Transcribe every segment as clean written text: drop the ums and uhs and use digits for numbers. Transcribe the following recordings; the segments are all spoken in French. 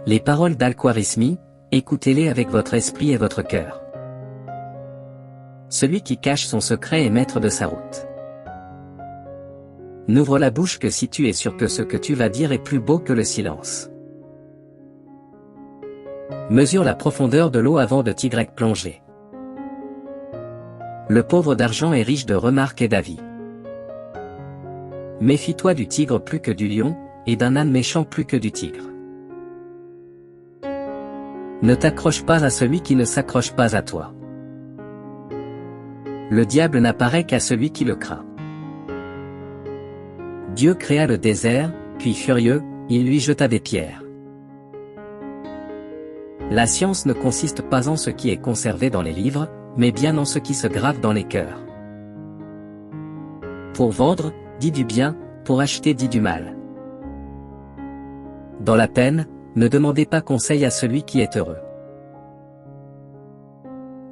Les paroles d'Al-Khwarizmi, écoutez-les avec votre esprit et votre cœur. Celui qui cache son secret est maître de sa route. N'ouvre la bouche que si tu es sûr que ce que tu vas dire est plus beau que le silence. Mesure la profondeur de l'eau avant de t'y plonger. Le pauvre d'argent est riche de remarques et d'avis. Méfie-toi du tigre plus que du lion, et d'un âne méchant plus que du tigre. Ne t'accroche pas à celui qui ne s'accroche pas à toi. Le diable n'apparaît qu'à celui qui le craint. Dieu créa le désert, puis furieux, il lui jeta des pierres. La science ne consiste pas en ce qui est conservé dans les livres, mais bien en ce qui se grave dans les cœurs. Pour vendre, dis du bien, pour acheter dis du mal. Dans la peine, ne demandez pas conseil à celui qui est heureux.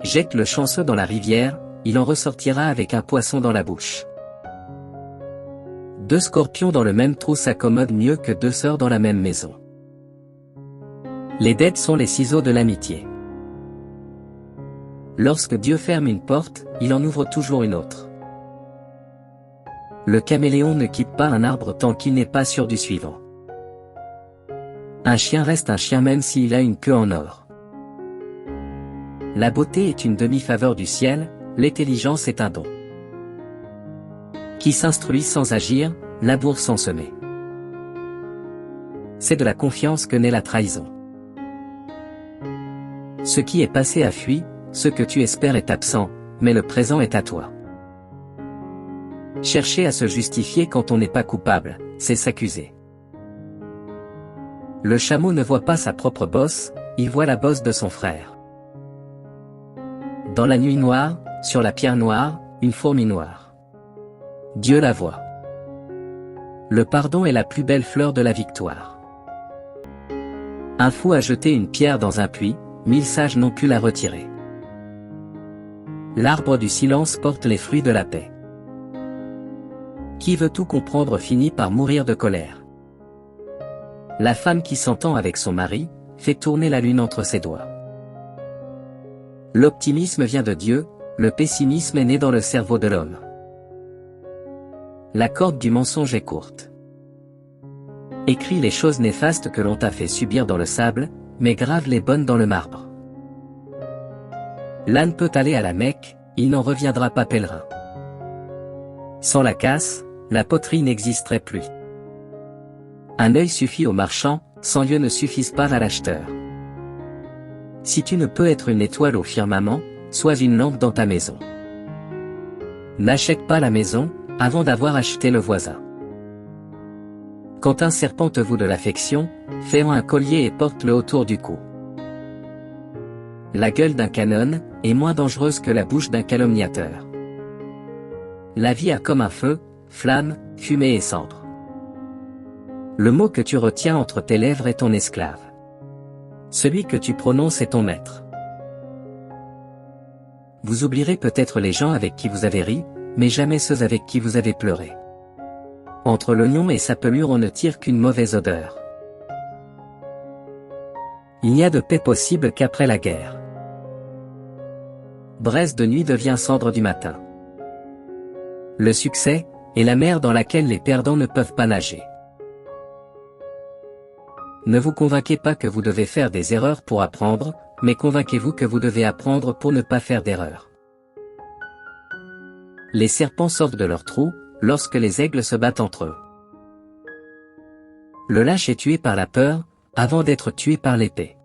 Jette le chanceux dans la rivière, il en ressortira avec un poisson dans la bouche. 2 scorpions dans le même trou s'accommodent mieux que 2 sœurs dans la même maison. Les dettes sont les ciseaux de l'amitié. Lorsque Dieu ferme une porte, il en ouvre toujours une autre. Le caméléon ne quitte pas un arbre tant qu'il n'est pas sûr du suivant. Un chien reste un chien même s'il a une queue en or. La beauté est une demi-faveur du ciel, l'intelligence est un don. Qui s'instruit sans agir, laboure sans semer. C'est de la confiance que naît la trahison. Ce qui est passé a fui, ce que tu espères est absent, mais le présent est à toi. Chercher à se justifier quand on n'est pas coupable, c'est s'accuser. Le chameau ne voit pas sa propre bosse, il voit la bosse de son frère. Dans la nuit noire, sur la pierre noire, une fourmi noire. Dieu la voit. Le pardon est la plus belle fleur de la victoire. Un fou a jeté une pierre dans un puits, 1000 sages n'ont pu la retirer. L'arbre du silence porte les fruits de la paix. Qui veut tout comprendre finit par mourir de colère. La femme qui s'entend avec son mari, fait tourner la lune entre ses doigts. L'optimisme vient de Dieu, le pessimisme est né dans le cerveau de l'homme. La corde du mensonge est courte. Écris les choses néfastes que l'on t'a fait subir dans le sable, mais grave les bonnes dans le marbre. L'âne peut aller à la Mecque, il n'en reviendra pas pèlerin. Sans la casse, la poterie n'existerait plus. Un œil suffit au marchand, 100 yeux ne suffisent pas à l'acheteur. Si tu ne peux être une étoile au firmament, sois une lampe dans ta maison. N'achète pas la maison, avant d'avoir acheté le voisin. Quand un serpent te voue de l'affection, fais-en un collier et porte-le autour du cou. La gueule d'un canon est moins dangereuse que la bouche d'un calomniateur. La vie a comme un feu, flamme, fumée et cendre. Le mot que tu retiens entre tes lèvres est ton esclave. Celui que tu prononces est ton maître. Vous oublierez peut-être les gens avec qui vous avez ri, mais jamais ceux avec qui vous avez pleuré. Entre l'oignon et sa pelure on ne tire qu'une mauvaise odeur. Il n'y a de paix possible qu'après la guerre. Braise de nuit devient cendre du matin. Le succès est la mer dans laquelle les perdants ne peuvent pas nager. Ne vous convainquez pas que vous devez faire des erreurs pour apprendre, mais convainquez-vous que vous devez apprendre pour ne pas faire d'erreurs. Les serpents sortent de leur trou, lorsque les aigles se battent entre eux. Le lâche est tué par la peur, avant d'être tué par l'épée.